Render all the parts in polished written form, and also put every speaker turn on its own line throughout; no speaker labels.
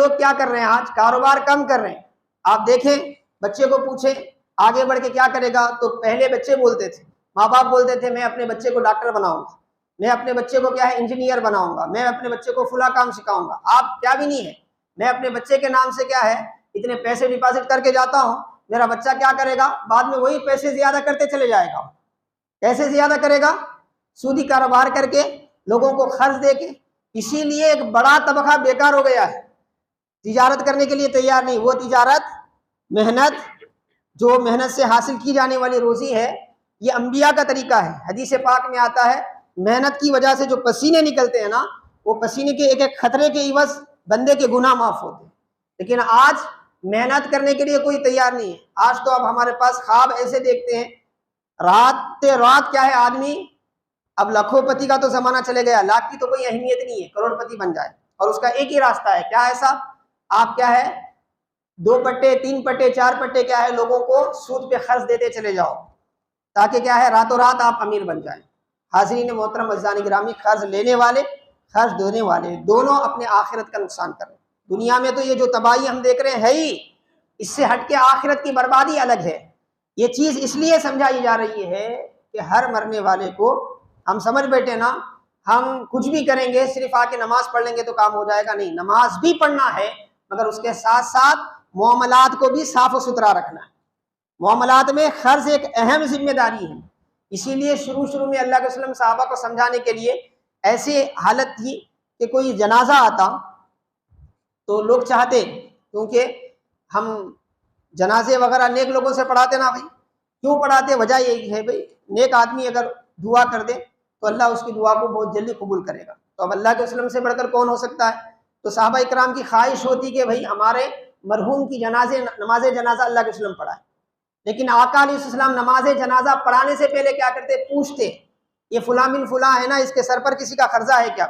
لوگ کیا کر رہے ہیں آج؟ کاروبار کم کر رہے ہیں. آپ دیکھیں بچے کو پوچھیں آگے بڑھ کے کیا کرے گا، تو پہلے بچے بولتے تھے، ماں باپ بولتے تھے میں اپنے بچے کو ڈاکٹر بناؤں گا، میں اپنے بچے کو کیا ہے انجینئر بناؤں گا، میں اپنے بچے کو فلاں کام سکھاؤں گا. آپ کیا بھی نہیں ہے، میں اپنے بچے کے نام سے کیا ہے اتنے پیسے ڈپازٹ کر کے جاتا ہوں، میرا بچہ کیا کرے گا بعد میں وہی پیسے زیادہ کرتے چلے جائے گا. کیسے زیادہ کرے گا؟ سودی کاروبار کر کے، لوگوں کو قرض دے کے. اسی لیے ایک بڑا طبقہ بیکار ہو گیا ہے، تجارت کرنے کے لیے تیار نہیں. وہ تجارت محنت، جو محنت سے حاصل کی جانے والی روزی ہے، یہ انبیاء کا طریقہ ہے. حدیث پاک میں آتا ہے محنت کی وجہ سے جو پسینے نکلتے ہیں نا، وہ پسینے کے ایک ایک قطرے کے عوض بندے کے گناہ معاف ہوتے ہیں. لیکن آج محنت کرنے کے لیے کوئی تیار نہیں ہے. آج تو اب ہمارے پاس خواب ایسے دیکھتے ہیں، رات کیا ہے آدمی اب لاکھوں پتی کا تو زمانہ چلے گیا، لاکھ کی تو کوئی اہمیت نہیں ہے، کروڑ پتی بن جائے. اور اس کا ایک ہی راستہ ہے، کیا ایسا؟ آپ کیا ہے 2 پٹے 3 پٹے 4 پٹے کیا ہے لوگوں کو سود پہ قرض دیتے چلے جاؤ، تاکہ کیا ہے راتوں رات آپ امیر بن جائیں. حاضرین محترم عزیزان گرامی، قرض لینے والے قرض دینے والے دونوں اپنے آخرت کا نقصان کر رہے ہیں. دنیا میں تو یہ جو تباہی ہم دیکھ رہے ہیں ہی، اس سے ہٹ کے آخرت کی بربادی الگ ہے. یہ چیز اس لیے سمجھائی جا رہی ہے کہ ہر مرنے والے کو ہم سمجھ بیٹھے نا ہم کچھ بھی کریں گے صرف آ کے نماز پڑھ لیں گے تو کام ہو جائے گا. نہیں، نماز بھی پڑھنا ہے مگر اس کے ساتھ ساتھ معاملات کو بھی صاف و ستھرا رکھنا ہے. معاملات میں قرض ایک اہم ذمہ داری ہے. اسی لیے شروع میں اللہ کے وسلم صحابہ کو سمجھانے کے لیے ایسی حالت تھی کہ کوئی جنازہ آتا تو لوگ چاہتے، کیونکہ ہم جنازے وغیرہ نیک لوگوں سے پڑھاتے نا بھائی. کیوں پڑھاتے؟ وجہ یہی ہے بھائی نیک آدمی اگر دعا کر دے تو اللہ اس کی دعا کو بہت جلدی قبول کرے گا. تو اب اللہ کے وسلم سے بڑھ کر کون ہو سکتا ہے؟ تو صحابہ اکرام کی خواہش ہوتی کہ بھائی ہمارے مرحوم کی نماز جنازہ اللہ کے وسلم پڑھائے. لیکن آقا علیہ السلام نماز جنازہ پڑھانے سے پہلے کیا کرتے؟ پوچھتے یہ فلاں بن فلاں ہے نا، اس کے سر پر کسی کا قرضہ ہے کیا؟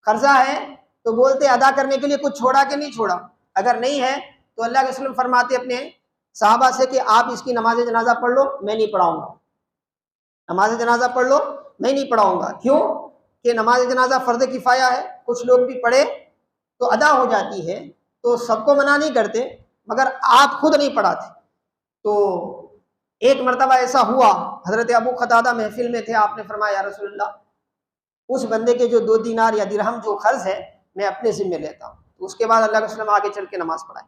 قرضہ ہے تو بولتے ادا کرنے کے لیے کچھ چھوڑا کہ نہیں چھوڑا. اگر نہیں ہے تو اللہ کے وسلم فرماتے اپنے صحابہ سے کہ آپ اس کی نماز جنازہ پڑھ لو، میں نہیں پڑھاؤں گا. نماز جنازہ پڑھ لو، میں نہیں پڑھاؤں گا. کیوں کہ نماز جنازہ فرض کفایہ ہے، کچھ لوگ بھی پڑھے تو ادا ہو جاتی ہے، تو سب کو منع نہیں کرتے، مگر آپ خود نہیں پڑھاتے. تو ایک مرتبہ ایسا ہوا، حضرت ابو قتادہ محفل میں تھے، آپ نے فرمایا یا رسول اللہ اس بندے کے جو 2 دینار یا درہم جو قرض ہے میں اپنے ذمہ لیتا ہوں. تو اس کے بعد اللہ کے وسلم آگے چل کے نماز پڑھائے.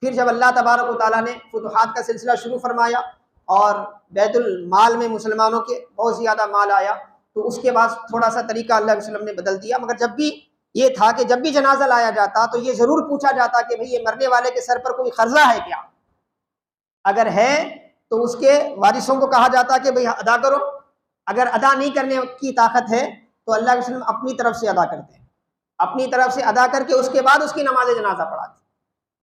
پھر جب اللہ تبارک و تعالیٰ نے فتوحات کا سلسلہ شروع فرمایا اور بیت المال میں مسلمانوں کے بہت زیادہ مال آیا، تو اس کے بعد تھوڑا سا طریقہ اللہ کے وسلم نے بدل دیا. مگر جب بھی یہ تھا کہ جب بھی جنازہ لایا جاتا تو یہ ضرور پوچھا جاتا کہ بھئی یہ مرنے والے کے سر پر کوئی قرضہ ہے کیا؟ اگر ہے تو اس کے وارثوں کو کہا جاتا کہ بھئی ادا کرو. اگر ادا نہیں کرنے کی طاقت ہے تو اللہ کے وسلم اپنی طرف سے ادا کرتے ہیں، اپنی طرف سے ادا کر کے اس کے بعد اس کی نماز جنازہ پڑھاتے.